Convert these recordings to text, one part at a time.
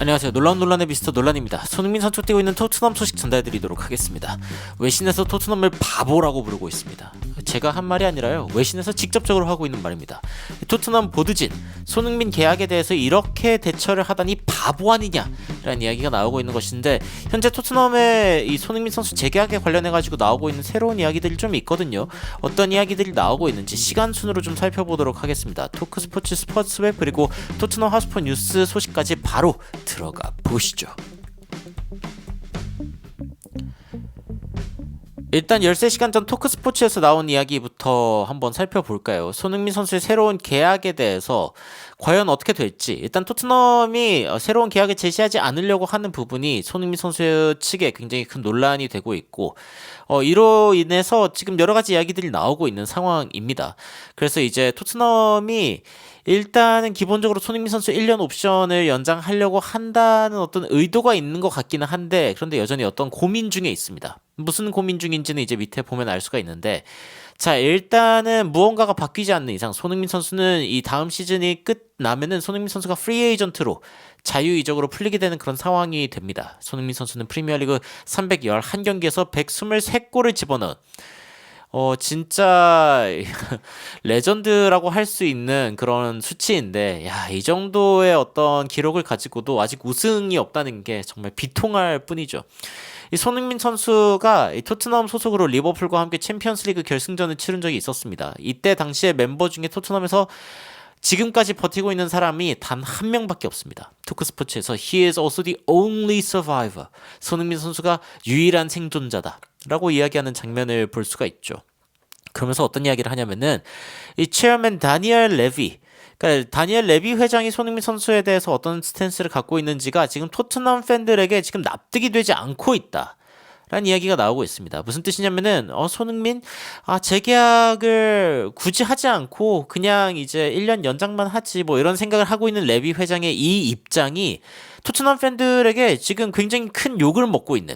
안녕하세요. 놀라운 논란의 미스터 논란입니다. 손흥민 선수 뛰고 있는 토트넘 소식 전달드리도록 하겠습니다. 외신에서 토트넘을 바보라고 부르고 있습니다. 제가 한 말이 아니라요. 외신에서 직접적으로 하고 있는 말입니다. 토트넘 보드진 손흥민 계약에 대해서 이렇게 대처를 하다니 바보 아니냐라는 이야기가 나오고 있는 것인데, 현재 토트넘의 이 손흥민 선수 재계약에 관련해 가지고 나오고 있는 새로운 이야기들이 좀 있거든요. 어떤 이야기들이 나오고 있는지 시간 순으로 좀 살펴보도록 하겠습니다. 토크스포츠 스포츠웹 그리고 토트넘 하스퍼 뉴스 소식까지 바로 들어가 보시죠. 일단 13시간 전 토크스포츠에서 나온 이야기부터 한번 살펴볼까요? 손흥민 선수의 새로운 계약에 대해서 과연 어떻게 될지, 일단 토트넘이 새로운 계약을 제시하지 않으려고 하는 부분이 손흥민 선수 측에 굉장히 큰 논란이 되고 있고, 이로 인해서 지금 여러 가지 이야기들이 나오고 있는 상황입니다. 그래서 이제 토트넘이 일단은 기본적으로 손흥민 선수 1년 옵션을 연장하려고 한다는 어떤 의도가 있는 것 같기는 한데, 그런데 여전히 어떤 고민 중에 있습니다. 무슨 고민 중인지는 이제 밑에 보면 알 수가 있는데, 자, 일단은 무언가가 바뀌지 않는 이상 손흥민 선수는 이 다음 시즌이 끝나면은 손흥민 선수가 프리 에이전트로 자유이적으로 풀리게 되는 그런 상황이 됩니다. 손흥민 선수는 프리미어리그 311경기에서 123골을 집어넣은 진짜 레전드라고 할 수 있는 그런 수치인데, 야, 이 정도의 어떤 기록을 가지고도 아직 우승이 없다는 게 정말 비통할 뿐이죠. 이 손흥민 선수가 이 토트넘 소속으로 리버풀과 함께 챔피언스리그 결승전을 치른 적이 있었습니다. 이때 당시에 멤버 중에 토트넘에서 지금까지 버티고 있는 사람이 단 한 명밖에 없습니다. 토크스포츠에서 He is also the only survivor. 손흥민 선수가 유일한 생존자다 라고 이야기하는 장면을 볼 수가 있죠. 그러면서 어떤 이야기를 하냐면은 이 체어맨 다니엘 레비, 그러니까 다니엘 레비 회장이 손흥민 선수에 대해서 어떤 스탠스를 갖고 있는지가 지금 토트넘 팬들에게 지금 납득이 되지 않고 있다 라는 이야기가 나오고 있습니다. 무슨 뜻이냐면은 손흥민 재계약을 굳이 하지 않고 그냥 이제 1년 연장만 하지 뭐 이런 생각을 하고 있는 레비 회장의 이 입장이 토트넘 팬들에게 지금 굉장히 큰 욕을 먹고 있는,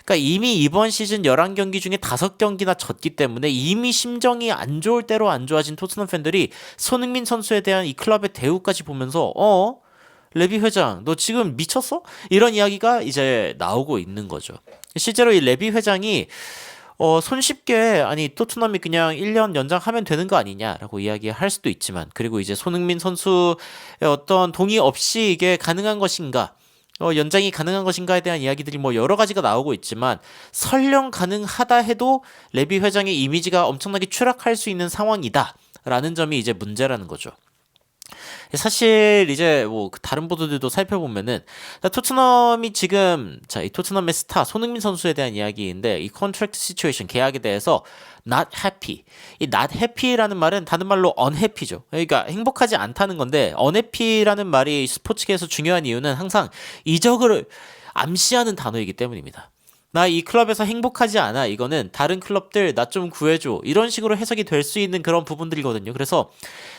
그러니까 이미 이번 시즌 11경기 중에 5경기나 졌기 때문에 이미 심정이 안 좋을 대로 안 좋아진 토트넘 팬들이 손흥민 선수에 대한 이 클럽의 대우까지 보면서 레비 회장 너 지금 미쳤어? 이런 이야기가 이제 나오고 있는 거죠. 실제로 이 레비 회장이 손쉽게 아니 토트넘이 그냥 1년 연장하면 되는 거 아니냐라고 이야기할 수도 있지만, 그리고 이제 손흥민 선수의 어떤 동의 없이 이게 가능한 것인가, 연장이 가능한 것인가에 대한 이야기들이 뭐 여러 가지가 나오고 있지만, 설령 가능하다 해도 레비 회장의 이미지가 엄청나게 추락할 수 있는 상황이다라는 점이 이제 문제라는 거죠. 사실 이제 뭐 다른 보도들도 살펴보면은 토트넘이 지금 이 토트넘의 스타 손흥민 선수에 대한 이야기인데, 이 컨트랙트 시츄에이션 계약에 대해서 not happy. 이 not happy라는 말은 다른 말로 unhappy죠. 그러니까 행복하지 않다는 건데, unhappy라는 말이 스포츠계에서 중요한 이유는 항상 이적을 암시하는 단어이기 때문입니다. 나 이 클럽에서 행복하지 않아. 이거는 다른 클럽들 나 좀 구해줘. 이런 식으로 해석이 될 수 있는 그런 부분들이거든요. 그래서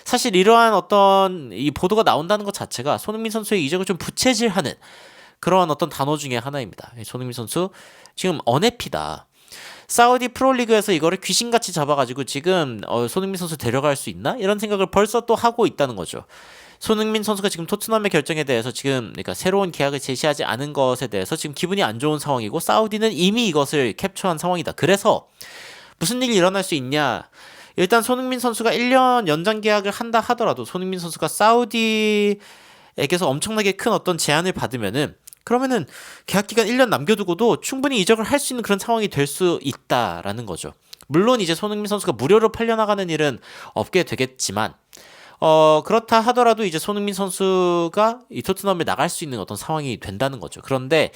사실 이러한 어떤 이 보도가 나온다는 것 자체가 손흥민 선수의 이적을 좀 부채질하는 그러한 어떤 단어 중에 하나입니다. 손흥민 선수 지금 언해피다. 사우디 프로리그에서 이거를 귀신같이 잡아가지고 지금 손흥민 선수 데려갈 수 있나? 이런 생각을 벌써 또 하고 있다는 거죠. 손흥민 선수가 지금 토트넘의 결정에 대해서 지금 그러니까 새로운 계약을 제시하지 않은 것에 대해서 지금 기분이 안 좋은 상황이고, 사우디는 이미 이것을 캡처한 상황이다. 그래서 무슨 일이 일어날 수 있냐? 일단 손흥민 선수가 1년 연장 계약을 한다 하더라도 손흥민 선수가 사우디에게서 엄청나게 큰 어떤 제안을 받으면은, 그러면은 계약 기간 1년 남겨두고도 충분히 이적을 할 수 있는 그런 상황이 될 수 있다라는 거죠. 물론 이제 손흥민 선수가 무료로 팔려나가는 일은 없게 되겠지만, 그렇다 하더라도 이제 손흥민 선수가 이 토트넘에 나갈 수 있는 어떤 상황이 된다는 거죠. 그런데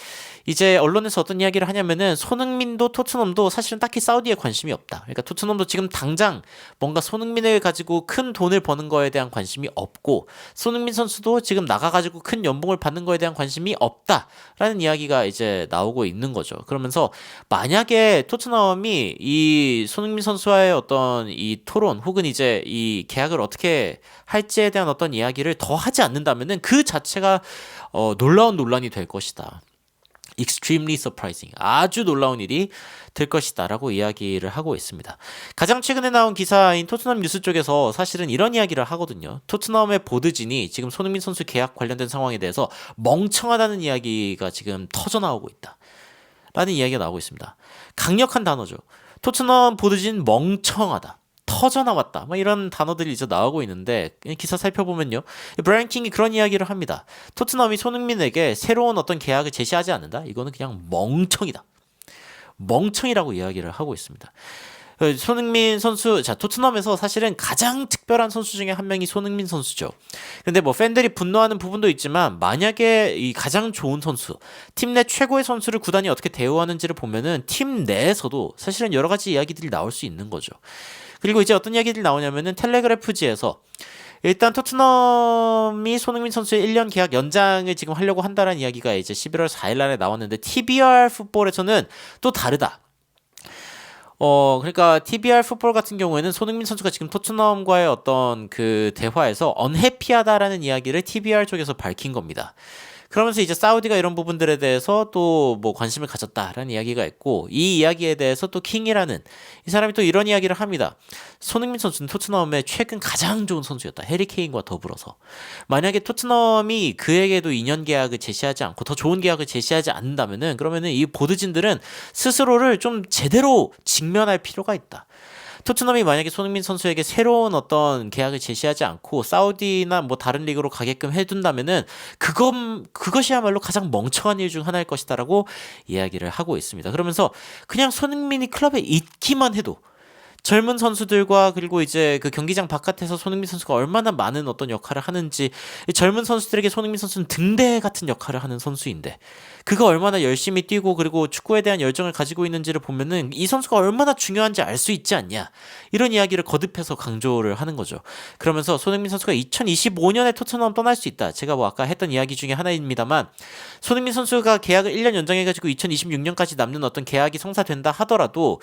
이제 언론에서 어떤 이야기를 하냐면은 손흥민도 토트넘도 사실은 딱히 사우디에 관심이 없다. 그러니까 토트넘도 지금 당장 뭔가 손흥민을 가지고 큰 돈을 버는 거에 대한 관심이 없고, 손흥민 선수도 지금 나가가지고 큰 연봉을 받는 거에 대한 관심이 없다라는 이야기가 이제 나오고 있는 거죠. 그러면서 만약에 토트넘이 이 손흥민 선수와의 어떤 이 토론 혹은 이제 이 계약을 어떻게 할지에 대한 어떤 이야기를 더 하지 않는다면은 그 자체가 놀라운 논란이 될 것이다. extremely surprising. 아주 놀라운 일이 될 것이다라고 이야기를 하고 있습니다. 가장 최근에 나온 기사인 토트넘 뉴스 쪽에서 사실은 이런 이야기를 하거든요. 토트넘의 보드진이 지금 손흥민 선수 계약 관련된 상황에 대해서 멍청하다는 이야기가 지금 터져 나오고 있다. 라는 이야기가 나오고 있습니다. 강력한 단어죠. 토트넘 보드진 멍청하다. 터져 나왔다. 뭐 이런 단어들이 이제 나오고 있는데 기사 살펴보면요. 브라이언 킹이 그런 이야기를 합니다. 토트넘이 손흥민에게 새로운 어떤 계약을 제시하지 않는다. 이거는 그냥 멍청이다. 멍청이라고 이야기를 하고 있습니다. 손흥민 선수, 자, 토트넘에서 사실은 가장 특별한 선수 중에 한 명이 손흥민 선수죠. 근데 뭐 팬들이 분노하는 부분도 있지만 만약에 이 가장 좋은 선수, 팀 내 최고의 선수를 구단이 어떻게 대우하는지를 보면은 팀 내에서도 사실은 여러 가지 이야기들이 나올 수 있는 거죠. 그리고 이제 어떤 이야기들이 나오냐면은 텔레그래프지에서 일단 토트넘이 손흥민 선수의 1년 계약 연장을 지금 하려고 한다는 이야기가 이제 11월 4일 날에 나왔는데 TBR 풋볼에서는 또 다르다. 그러니까 TBR 풋볼 같은 경우에는 손흥민 선수가 지금 토트넘과의 어떤 그 대화에서 언해피하다라는 이야기를 TBR 쪽에서 밝힌 겁니다. 그러면서 이제 사우디가 이런 부분들에 대해서 또 뭐 관심을 가졌다라는 이야기가 있고, 이 이야기에 대해서 또 킹이라는 이 사람이 또 이런 이야기를 합니다. 손흥민 선수는 토트넘의 최근 가장 좋은 선수였다. 해리 케인과 더불어서. 만약에 토트넘이 그에게도 2년 계약을 제시하지 않고 더 좋은 계약을 제시하지 않는다면은, 그러면은 이 보드진들은 스스로를 좀 제대로 직면할 필요가 있다. 토트넘이 만약에 손흥민 선수에게 새로운 어떤 계약을 제시하지 않고 사우디나 뭐 다른 리그로 가게끔 해둔다면은 그것이야말로 가장 멍청한 일 중 하나일 것이다라고 이야기를 하고 있습니다. 그러면서 그냥 손흥민이 클럽에 있기만 해도 젊은 선수들과 그리고 이제 그 경기장 바깥에서 손흥민 선수가 얼마나 많은 어떤 역할을 하는지, 젊은 선수들에게 손흥민 선수는 등대 같은 역할을 하는 선수인데 그가 얼마나 열심히 뛰고 그리고 축구에 대한 열정을 가지고 있는지를 보면은 이 선수가 얼마나 중요한지 알 수 있지 않냐, 이런 이야기를 거듭해서 강조를 하는 거죠. 그러면서 손흥민 선수가 2025년에 토트넘 떠날 수 있다. 제가 뭐 아까 했던 이야기 중에 하나입니다만, 손흥민 선수가 계약을 1년 연장해가지고 2026년까지 남는 어떤 계약이 성사된다 하더라도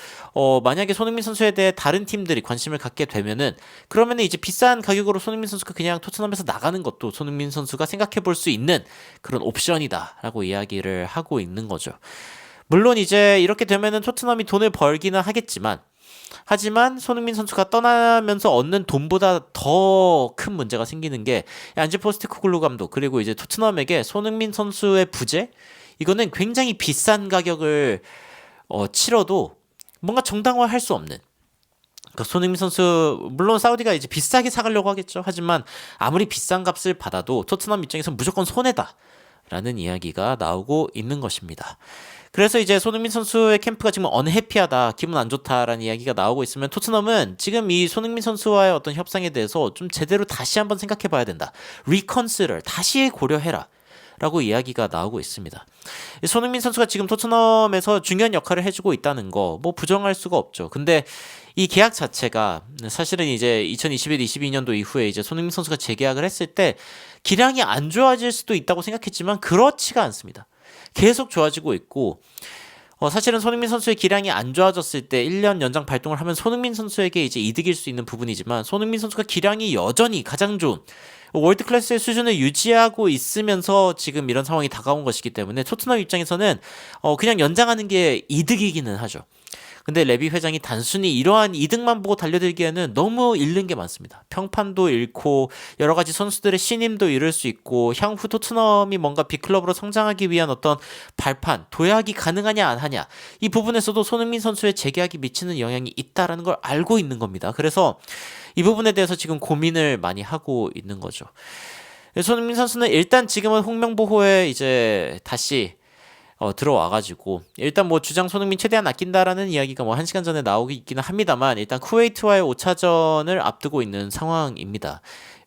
만약에 손흥민 선수에 대해 다른 팀들이 관심을 갖게 되면은, 그러면은 이제 비싼 가격으로 손흥민 선수가 그냥 토트넘에서 나가는 것도 손흥민 선수가 생각해 볼 수 있는 그런 옵션이다라고 이야기를 하고 있는 거죠. 물론 이제 이렇게 되면은 토트넘이 돈을 벌기는 하지만 손흥민 선수가 떠나면서 얻는 돈보다 더 큰 문제가 생기는 게 안제 포스테코글루 감독 그리고 이제 토트넘에게 손흥민 선수의 부재, 이거는 굉장히 비싼 가격을 치러도 뭔가 정당화할 수 없는, 그러니까 손흥민 선수 물론 사우디가 이제 비싸게 사가려고 하겠죠. 하지만 아무리 비싼 값을 받아도 토트넘 입장에서는 무조건 손해다라는 이야기가 나오고 있는 것입니다. 그래서 이제 손흥민 선수의 캠프가 지금 언해피하다, 기분 안 좋다라는 이야기가 나오고 있으면 토트넘은 지금 이 손흥민 선수와의 어떤 협상에 대해서 좀 제대로 다시 한번 생각해 봐야 된다. 리컨시를 다시 고려해라. 라고 이야기가 나오고 있습니다. 손흥민 선수가 지금 토트넘에서 중요한 역할을 해주고 있다는 거 뭐 부정할 수가 없죠. 근데 이 계약 자체가 사실은 이제 2021-22년도 이후에 이제 손흥민 선수가 재계약을 했을 때 기량이 안 좋아질 수도 있다고 생각했지만 그렇지가 않습니다. 계속 좋아지고 있고, 사실은 손흥민 선수의 기량이 안 좋아졌을 때 1년 연장 발동을 하면 손흥민 선수에게 이제 이득일 수 있는 부분이지만, 손흥민 선수가 기량이 여전히 가장 좋은 월드 클래스의 수준을 유지하고 있으면서 지금 이런 상황이 다가온 것이기 때문에 토트넘 입장에서는 그냥 연장하는 게 이득이기는 하죠. 근데 레비 회장이 단순히 이러한 이득만 보고 달려들기에는 너무 잃는 게 많습니다. 평판도 잃고 여러 가지 선수들의 신임도 잃을 수 있고, 향후 토트넘이 뭔가 빅클럽으로 성장하기 위한 어떤 발판, 도약이 가능하냐 안 하냐, 이 부분에서도 손흥민 선수의 재계약이 미치는 영향이 있다라는 걸 알고 있는 겁니다. 그래서 이 부분에 대해서 지금 고민을 많이 하고 있는 거죠. 손흥민 선수는 일단 지금은 홍명보호에 이제 다시 들어와가지고 일단 뭐 주장 손흥민 최대한 아낀다라는 이야기가 뭐 1시간 전에 나오기 있기는 합니다만, 일단 쿠웨이트와의 5차전을 앞두고 있는 상황입니다.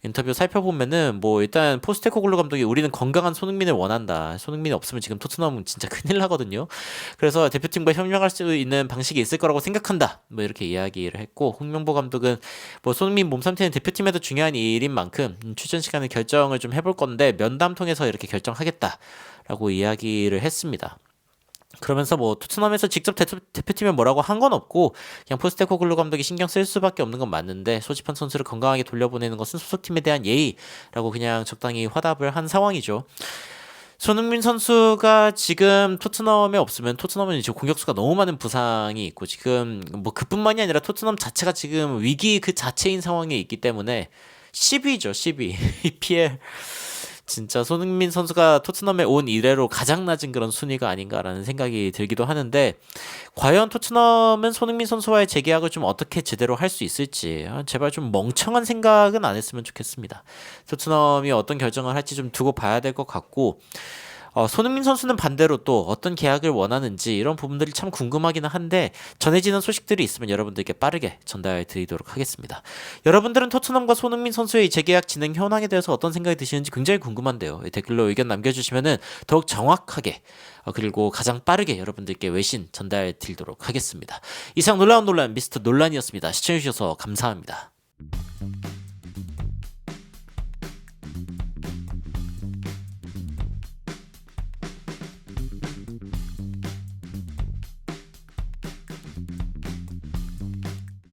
인터뷰 살펴보면은 뭐 일단 포스테코글루 감독이 우리는 건강한 손흥민을 원한다. 손흥민이 없으면 지금 토트넘은 진짜 큰일 나거든요. 그래서 대표팀과 협력할 수 있는 방식이 있을 거라고 생각한다. 뭐 이렇게 이야기를 했고, 홍명보 감독은 뭐 손흥민 몸 상태는 대표팀에도 중요한 일인 만큼 출전 시간을 결정을 좀 해볼 건데 면담 통해서 이렇게 결정하겠다라고 이야기를 했습니다. 그러면서 뭐 토트넘에서 직접 대표팀에 뭐라고 한 건 없고 그냥 포스테코글루 감독이 신경 쓸 수밖에 없는 건 맞는데, 소집한 선수를 건강하게 돌려보내는 것은 소속팀에 대한 예의라고 그냥 적당히 화답을 한 상황이죠. 손흥민 선수가 지금 토트넘에 없으면 토트넘은 이제 공격수가 너무 많은 부상이 있고 지금 뭐 그뿐만이 아니라 토트넘 자체가 지금 위기 그 자체인 상황에 있기 때문에 10위죠, 10위. EPL 진짜 손흥민 선수가 토트넘에 온 이래로 가장 낮은 그런 순위가 아닌가라는 생각이 들기도 하는데 과연 토트넘은 손흥민 선수와의 재계약을 좀 어떻게 제대로 할 수 있을지 제발 좀 멍청한 생각은 안 했으면 좋겠습니다. 토트넘이 어떤 결정을 할지 좀 두고 봐야 될 것 같고 손흥민 선수는 반대로 또 어떤 계약을 원하는지 이런 부분들이 참 궁금하기는 한데 전해지는 소식들이 있으면 여러분들께 빠르게 전달 드리도록 하겠습니다. 여러분들은 토트넘과 손흥민 선수의 재계약 진행 현황에 대해서 어떤 생각이 드시는지 굉장히 궁금한데요. 댓글로 의견 남겨주시면 더욱 정확하게 그리고 가장 빠르게 여러분들께 외신 전달 드리도록 하겠습니다. 이상 놀라운 논란 미스터 논란이었습니다. 시청해주셔서 감사합니다.